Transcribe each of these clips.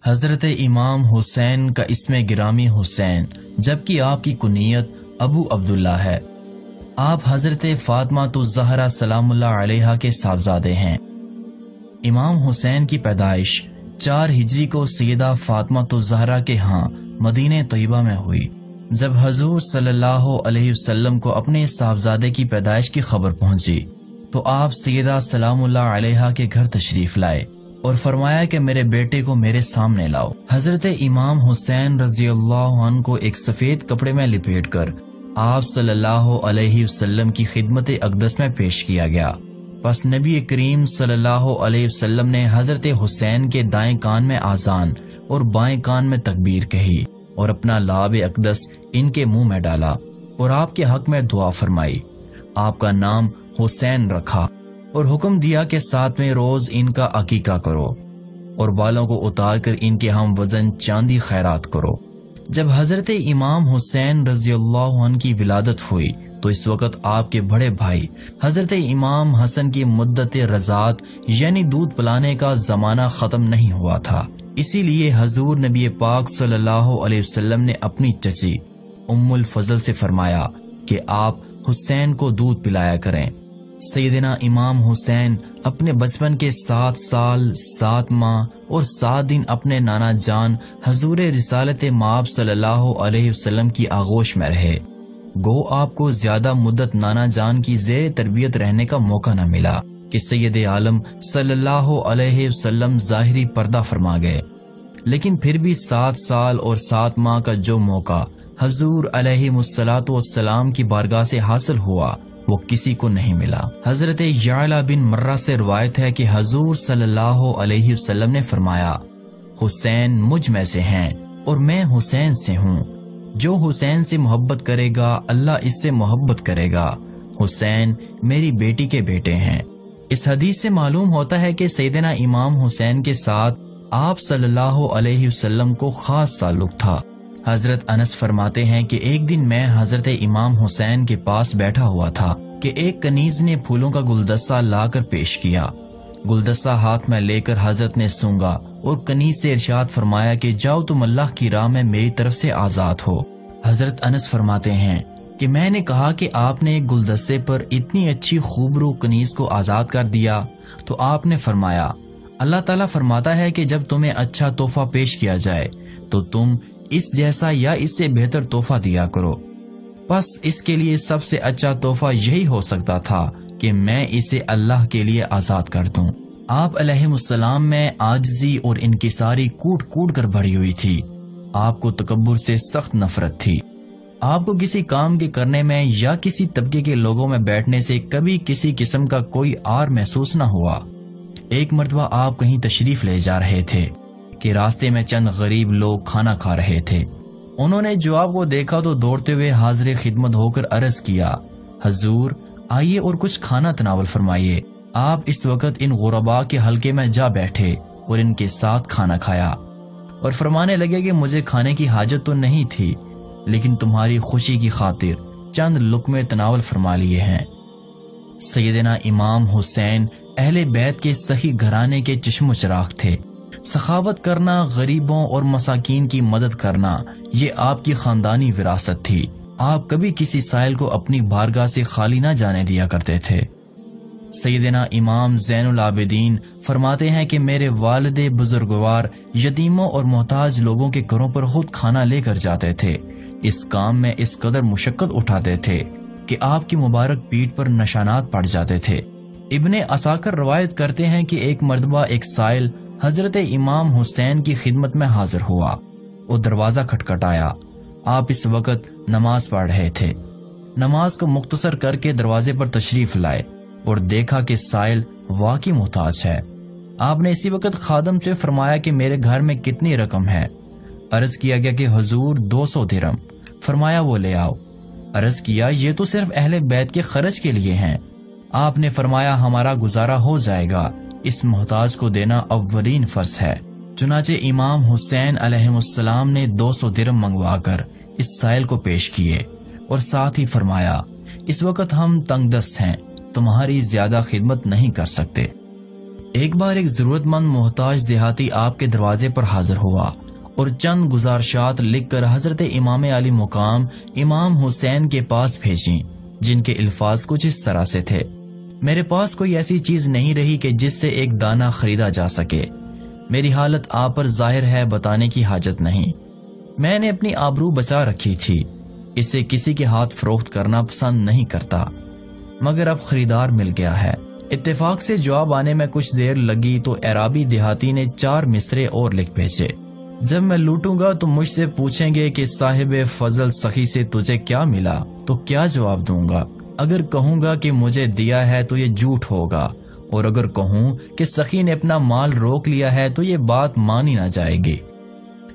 حضرت امام حسین کا اسم گرامی حسین جبکہ آپ کی کنیت ابو عبداللہ ہے۔ آپ حضرت فاطمہ الزہرا سلام اللہ علیہا کے صاحبزادے ہیں۔ امام حسین کی پیدائش 4 ہجری کو سیدہ فاطمہ الزہرا کے ہاں مدینہ طیبہ میں ہوئی۔ جب حضور صلی اللہ علیہ وسلم کو اپنے صاحبزادے کی پیدائش کی خبر پہنچی تو آپ سیدہ سلام اللہ علیہا کے گھر تشریف لائے اور فرمایا کہ میرے بیٹے کو میرے سامنے لاؤ۔ حضرت امام حسین رضی اللہ عنہ کو ایک سفید کپڑے میں لپیٹ کر آپ صلی اللہ علیہ وسلم کی خدمت اقدس میں پیش کیا گیا۔ پس نبی کریم صلی اللہ علیہ وسلم نے حضرت حسین کے دائیں کان میں آذان اور بائیں کان میں تکبیر کہی اور اپنا لعاب اقدس ان کے منہ میں ڈالا اور آپ کے حق میں دعا فرمائی۔ آپ کا نام حسین رکھا اور حکم دیا کہ 7ویں روز ان کا عقیقہ کرو اور بالوں کو اتار کر ان کے ہم وزن چاندی خیرات کرو۔ جب حضرت امام حسین رضی اللہ عنہ کی ولادت ہوئی تو اس وقت آپ کے بڑے بھائی حضرت امام حسن کی مدت رضاعت یعنی دودھ پلانے کا زمانہ ختم نہیں ہوا تھا۔ اسی لیے حضور نبی پاک صلی اللہ علیہ وسلم نے اپنی چچی ام الفضل سے فرمایا کہ آپ حسین کو دودھ پلایا کریں۔ سیدنا امام حسین اپنے بچپن کے 7 سال 7 ماہ اور 7 دن اپنے نانا جان حضور رسالت مآب صلی اللہ علیہ وسلم کی آغوش میں رہے۔ گو آپ کو زیادہ مدت نانا جان کی زیر تربیت رہنے کا موقع نہ ملا کہ سید عالم صلی اللہ علیہ وسلم ظاہری پردہ فرما گئے، لیکن پھر بھی 7 سال اور 7 ماہ کا جو موقع حضور علیہ الصلوۃ والسلام کی بارگاہ سے حاصل ہوا وہ کسی کو نہیں ملا۔ حضرت یعلا بن مرہ سے روایت ہے کہ حضور صلی اللہ علیہ وسلم نے فرمایا، حسین مجھ میں سے ہیں اور میں حسین سے ہوں۔ جو حسین سے محبت کرے گا اللہ اس سے محبت کرے گا۔ حسین میری بیٹی کے بیٹے ہیں۔ اس حدیث سے معلوم ہوتا ہے کہ سیدنا امام حسین کے ساتھ آپ صلی اللہ علیہ وسلم کو خاص تعلق تھا۔ حضرت انس فرماتے ہیں کہ ایک دن میں حضرت امام حسین کے پاس بیٹھا ہوا تھا کہ ایک کنیز نے پھولوں کا گلدستہ لا کر پیش کیا۔ گلدستہ ہاتھ میں لے کر حضرت نے سونگا اور کنیز سے ارشاد فرمایا کہ جاؤ تم اللہ کی راہ میں میری طرف سے آزاد ہو۔ حضرت انس فرماتے ہیں کہ میں نے کہا کہ آپ نے ایک گلدستے پر اتنی اچھی خوبرو کنیز کو آزاد کر دیا تو آپ نے فرمایا، اللہ تعالیٰ فرماتا ہے کہ جب تمہیں اچھا تحفہ پیش کیا جائے تو تم اس جیسا یا اس سے بہتر تحفہ دیا کرو۔ پس اس کے لیے سب سے اچھا تحفہ یہی ہو سکتا تھا کہ میں اسے اللہ کے لیے آزاد کر دوں۔ آپ علیہ السلام میں عاجزی اور انکساری کوٹ کوٹ کر بھری ہوئی تھی۔ آپ کو تکبر سے سخت نفرت تھی۔ آپ کو کسی کام کے کرنے میں یا کسی طبقے کے لوگوں میں بیٹھنے سے کبھی کسی قسم کا کوئی عار محسوس نہ ہوا۔ ایک مرتبہ آپ کہیں تشریف لے جا رہے تھے کہ راستے میں چند غریب لوگ کھانا کھا رہے تھے۔ انہوں نے جو آپ کو دیکھا تو دوڑتے ہوئے حاضر خدمت ہو کر عرض کیا، حضور آئیے اور کچھ کھانا تناول فرمائیے۔ آپ اس وقت ان غرباء کے حلقے میں جا بیٹھے اور ان کے ساتھ کھانا کھایا اور فرمانے لگے کہ مجھے کھانے کی حاجت تو نہیں تھی، لیکن تمہاری خوشی کی خاطر چند لقمے تناول فرما لیے ہیں۔ سیدنا امام حسین اہل بیت کے صحیح گھرانے کے چشم و چراغ تھے۔ سخاوت کرنا، غریبوں اور مساکین کی مدد کرنا یہ آپ کی خاندانی وراثت تھی۔ آپ کبھی کسی سائل کو اپنی بارگاہ سے خالی نہ جانے دیا کرتے تھے۔ سیدنا امام زین العابدین فرماتے ہیں کہ میرے والد بزرگوار یتیموں اور محتاج لوگوں کے گھروں پر خود کھانا لے کر جاتے تھے۔ اس کام میں اس قدر مشقت اٹھاتے تھے کہ آپ کی مبارک پیٹھ پر نشانات پڑ جاتے تھے۔ ابن عساکر روایت کرتے ہیں کہ ایک مرتبہ ایک سائل حضرت امام حسین کی خدمت میں حاضر ہوا اور دروازہ کھٹکھٹایا۔ آپ اس وقت نماز پڑھ رہے تھے۔ نماز کو مختصر کر کے دروازے پر تشریف لائے اور دیکھا کہ سائل واقعی محتاج ہے۔ آپ نے اسی وقت خادم سے فرمایا کہ میرے گھر میں کتنی رقم ہے؟ عرض کیا گیا کہ حضور 200 درہم۔ فرمایا وہ لے آؤ۔ عرض کیا یہ تو صرف اہل بیت کے خرچ کے لیے ہیں۔ آپ نے فرمایا ہمارا گزارا ہو جائے گا، اس محتاج کو دینا اولین فرض ہے۔ چنانچہ امام حسین علیہ السلام نے 200 درہم منگوا کر اس سائل کو پیش کیے اور ساتھ ہی فرمایا اس وقت ہم تنگ دست ہیں، تمہاری زیادہ خدمت نہیں کر سکتے۔ ایک بار ایک ضرورت مند محتاج دیہاتی آپ کے دروازے پر حاضر ہوا اور چند گزارشات لکھ کر حضرت امام علی مقام امام حسین کے پاس بھیجیں، جن کے الفاظ کچھ اس طرح سے تھے: میرے پاس کوئی ایسی چیز نہیں رہی کہ جس سے ایک دانہ خریدا جا سکے۔ میری حالت آپ پر ظاہر ہے، بتانے کی حاجت نہیں۔ میں نے اپنی آبرو بچا رکھی تھی، اسے کسی کے ہاتھ فروخت کرنا پسند نہیں کرتا، مگر اب خریدار مل گیا ہے۔ اتفاق سے جواب آنے میں کچھ دیر لگی تو اعرابی دیہاتی نے 4 مصرے اور لکھ بھیجے: جب میں لوٹوں گا تو مجھ سے پوچھیں گے کہ صاحب فضل سخی سے تجھے کیا ملا، تو کیا جواب دوں گا؟ اگر کہوں گا کہ مجھے دیا ہے تو یہ جھوٹ ہوگا، اور اگر کہوں کہ سخی نے اپنا مال روک لیا ہے تو یہ بات مانی نہ جائے گی۔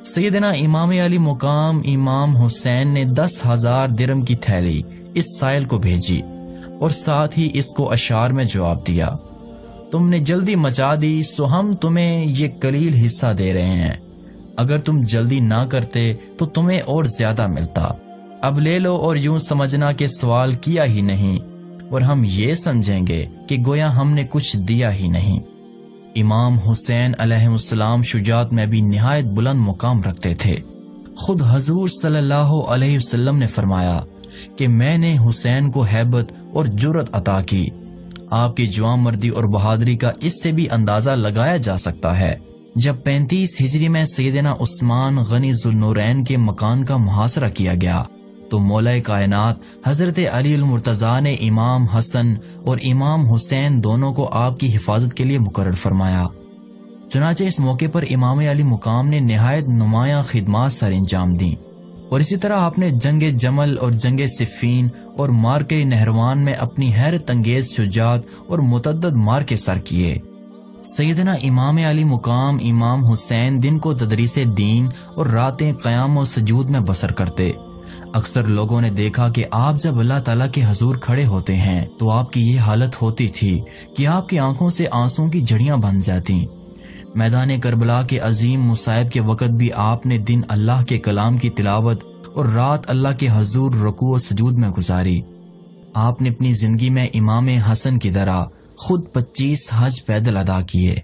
سیدنا امام علی مقام امام حسین نے 10,000 درم کی تھیلی اس سائل کو بھیجی اور ساتھ ہی اس کو اشعار میں جواب دیا: تم نے جلدی مچا دی، سو ہم تمہیں یہ قلیل حصہ دے رہے ہیں۔ اگر تم جلدی نہ کرتے تو تمہیں اور زیادہ ملتا۔ اب لے لو اور یوں سمجھنا کہ سوال کیا ہی نہیں، اور ہم یہ سمجھیں گے کہ گویا ہم نے کچھ دیا ہی نہیں۔ امام حسین علیہ السلام شجاعت میں بھی نہایت بلند مقام رکھتے تھے۔ خود حضور صلی اللہ علیہ وسلم نے فرمایا کہ میں نے حسین کو ہیبت اور جرأت عطا کی۔ آپ کی جوان مردی اور بہادری کا اس سے بھی اندازہ لگایا جا سکتا ہے۔ جب 35 ہجری میں سیدنا عثمان غنی ذوالنورین کے مکان کا محاصرہ کیا گیا تو مولا کائنات حضرت علی المرتضیٰ نے امام حسن اور امام حسین دونوں کو آپ کی حفاظت کے لیے مقرر فرمایا۔ چنانچہ اس موقع پر امام علی مقام نے نہایت نمایاں خدمات سر انجام دیں، اور اسی طرح آپ نے جنگ جمل اور جنگ صفین اور مارکے نہروان میں اپنی حیرت انگیز شجاعت اور متعدد مارکے سر کیے۔ سیدنا امام علی مقام امام حسین دن کو تدریس دین اور راتیں قیام و سجود میں بسر کرتے۔ اکثر لوگوں نے دیکھا کہ آپ جب اللہ تعالیٰ کے حضور کھڑے ہوتے ہیں تو آپ کی یہ حالت ہوتی تھی کہ آپ کی آنکھوں سے آنسوں کی جھڑیاں بن جاتی۔ میدان کربلا کے عظیم مصائب کے وقت بھی آپ نے دن اللہ کے کلام کی تلاوت اور رات اللہ کے حضور رکوع و سجود میں گزاری۔ آپ نے اپنی زندگی میں امام حسن کی طرح خود 25 حج پیدل ادا کیے۔